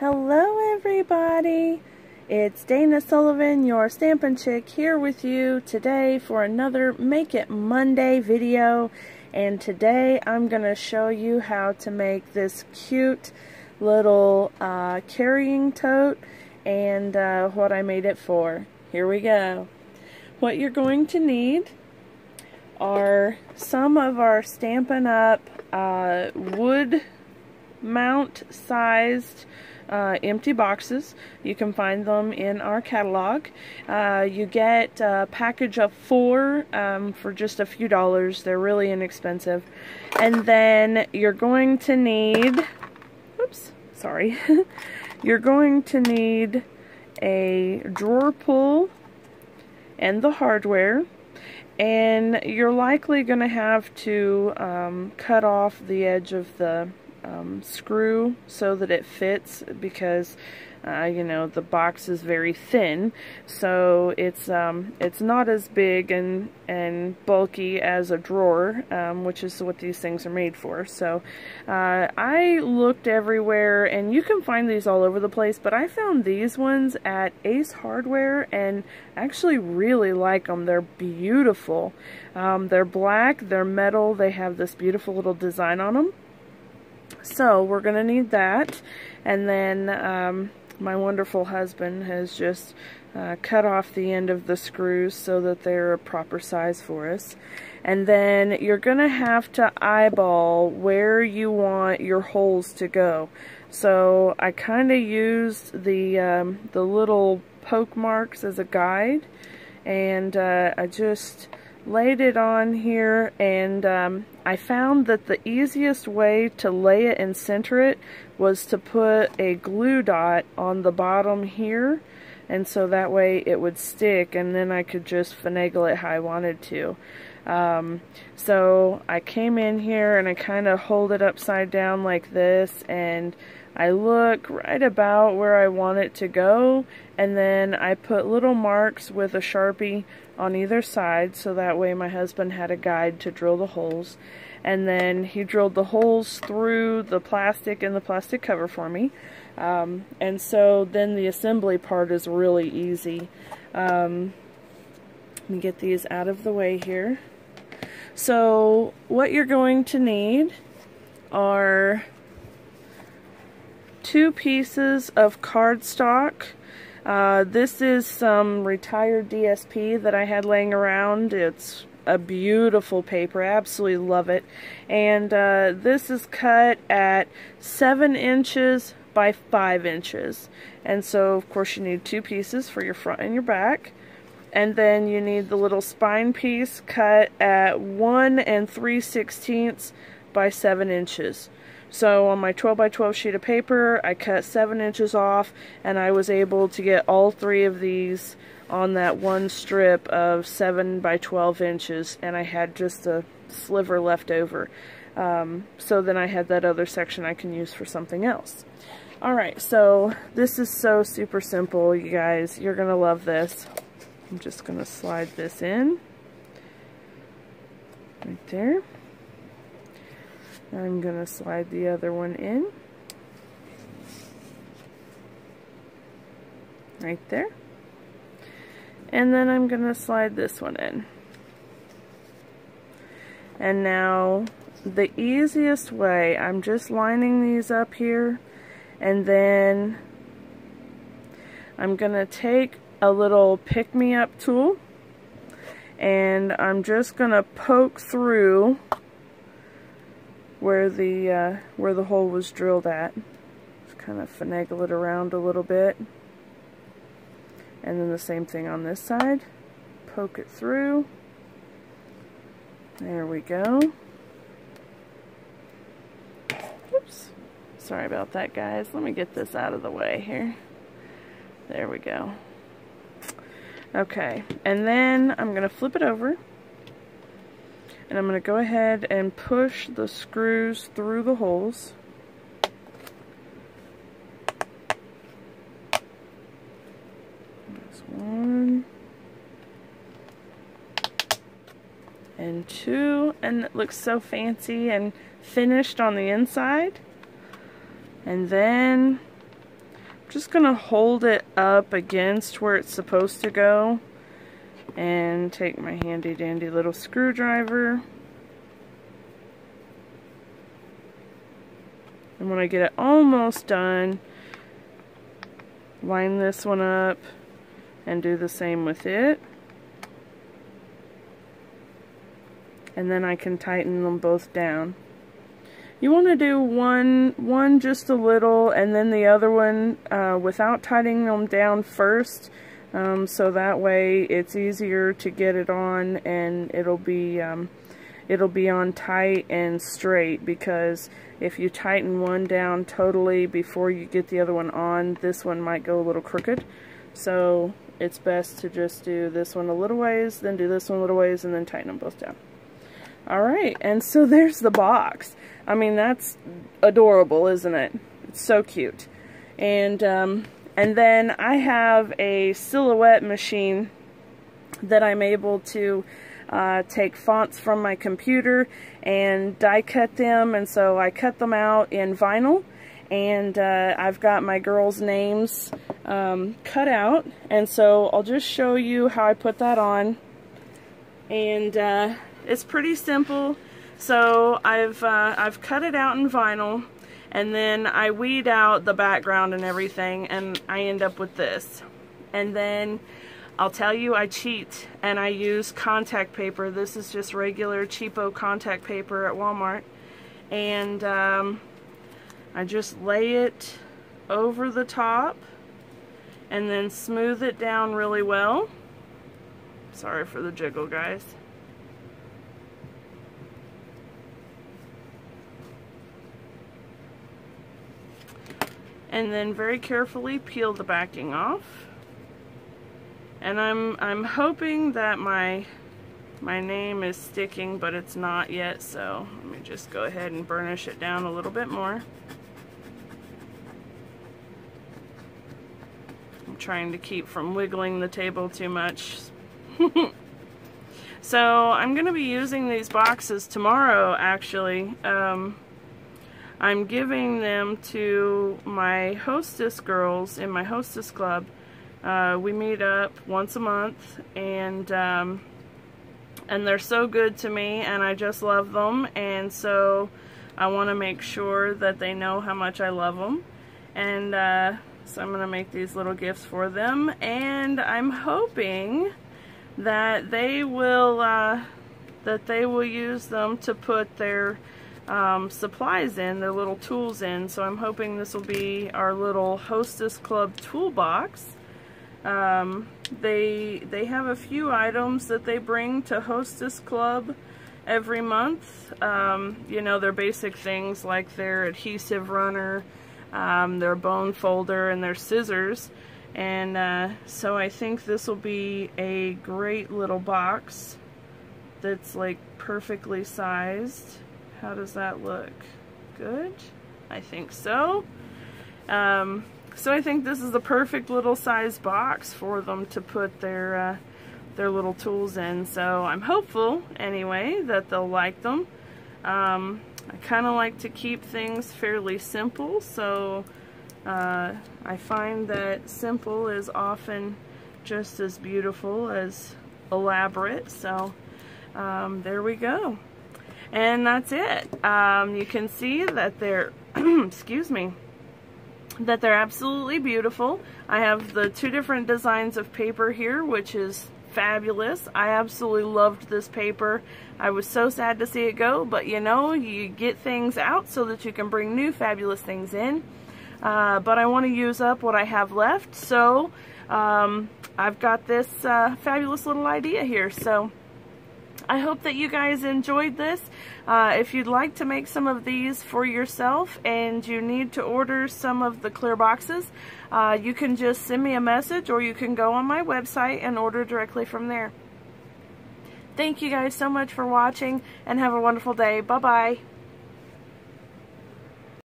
Hello everybody! It's Dana Sullivan, your Stampin' Chick, here with you today for another Make It Monday video. And today I'm going to show you how to make this cute little carrying tote and what I made it for. Here we go. What you're going to need are some of our Stampin' Up wood mount sized empty boxes. You can find them in our catalog. You get a package of 4 for just a few dollars. They're really inexpensive. And then you're going to need, oops, sorry. You're going to need a drawer pull and the hardware. And you're likely going to have to cut off the edge of the screw so that it fits, because you know, the box is very thin, so it's not as big and bulky as a drawer, which is what these things are made for. So I looked everywhere, and you can find these all over the place, but I found these ones at Ace Hardware and actually really like them. They're beautiful. They're black, they're metal, they have this beautiful little design on them. So we're going to need that, and then my wonderful husband has just cut off the end of the screws so that they're a proper size for us. And then you're going to have to eyeball where you want your holes to go. So I kind of used the little poke marks as a guide, and I just laid it on here, and I found that the easiest way to lay it and center it was to put a glue dot on the bottom here, and so that way it would stick, and then I could just finagle it how I wanted to. So I came in here and I kind of hold it upside down like this, and I look right about where I want it to go, and then I put little marks with a Sharpie on either side, so that way my husband had a guide to drill the holes. And then he drilled the holes through the plastic and the plastic cover for me. And so then the assembly part is really easy. Let me get these out of the way here. So what you're going to need are 2 pieces of cardstock. This is some retired DSP that I had laying around. It's a beautiful paper. I absolutely love it. And this is cut at 7 inches by 5 inches. And so, of course, you need 2 pieces for your front and your back. And then you need the little spine piece cut at 1 3/16 by 7 inches. So on my 12 by 12 sheet of paper, I cut 7 inches off, and I was able to get all 3 of these on that one strip of 7 by 12 inches, and I had just a sliver left over. So then I had that other section I can use for something else. Alright, so this is so super simple, you guys. You're going to love this. I'm just going to slide this in. Right there. I'm going to slide the other one in. Right there. And then I'm going to slide this one in. And now, the easiest way, I'm just lining these up here, and then I'm going to take a little pick-me-up tool, and I'm just going to poke through where the hole was drilled at. Just kind of finagle it around a little bit. And then the same thing on this side. Poke it through. There we go. Oops. Sorry about that, guys. Let me get this out of the way here. There we go. Okay, and then I'm going to flip it over. And I'm going to go ahead and push the screws through the holes. There's 1 and 2, and it looks so fancy and finished on the inside. And then just going to hold it up against where it's supposed to go and take my handy dandy little screwdriver. And when I get it almost done, line this one up and do the same with it. And then I can tighten them both down. You want to do one just a little, and then the other one without tightening them down first, so that way it's easier to get it on, and it'll be on tight and straight, because if you tighten one down totally before you get the other one on, this one might go a little crooked. So it's best to just do this one a little ways, then do this one a little ways, and then tighten them both down. Alright, and so there's the box. I mean, that's adorable, isn't it? It's so cute. And then I have a silhouette machine that I'm able to take fonts from my computer and die cut them, and so I cut them out in vinyl, and I've got my girls' names cut out, and so I'll just show you how I put that on. And it's pretty simple. So I've cut it out in vinyl, and then I weed out the background and everything, and I end up with this. And then I'll tell you, I cheat and I use contact paper. This is just regular cheapo contact paper at Walmart, and I just lay it over the top and then smooth it down really well. Sorry for the jiggle, guys. And then very carefully peel the backing off. And I'm hoping that my name is sticking, but it's not yet, so let me just go ahead and burnish it down a little bit more. I'm trying to keep from wiggling the table too much. So I'm going to be using these boxes tomorrow, actually. I'm giving them to my hostess girls in my hostess club. We meet up once a month, and they're so good to me, and I just love them, and so I want to make sure that they know how much I love them. And so I'm going to make these little gifts for them, and I'm hoping that they will use them to put their supplies in, their little tools in. So I'm hoping this will be our little Hostess Club toolbox. They have a few items that they bring to Hostess Club every month. You know, their basic things like their adhesive runner, their bone folder, and their scissors. And so I think this will be a great little box that's like perfectly sized. How does that look? Good? I think so. So I think this is the perfect little size box for them to put their little tools in. So I'm hopeful, anyway, that they'll like them. I kind of like to keep things fairly simple, so I find that simple is often just as beautiful as elaborate. So there we go. And that's it. You can see that they're, excuse me, that they're absolutely beautiful. I have the two different designs of paper here, which is fabulous. I absolutely loved this paper. I was so sad to see it go, but you know, you get things out so that you can bring new fabulous things in. But I want to use up what I have left, so I've got this fabulous little idea here. So I hope that you guys enjoyed this. If you'd like to make some of these for yourself and you need to order some of the clear boxes, you can just send me a message, or you can go on my website and order directly from there. Thank you guys so much for watching, and have a wonderful day. Bye-bye.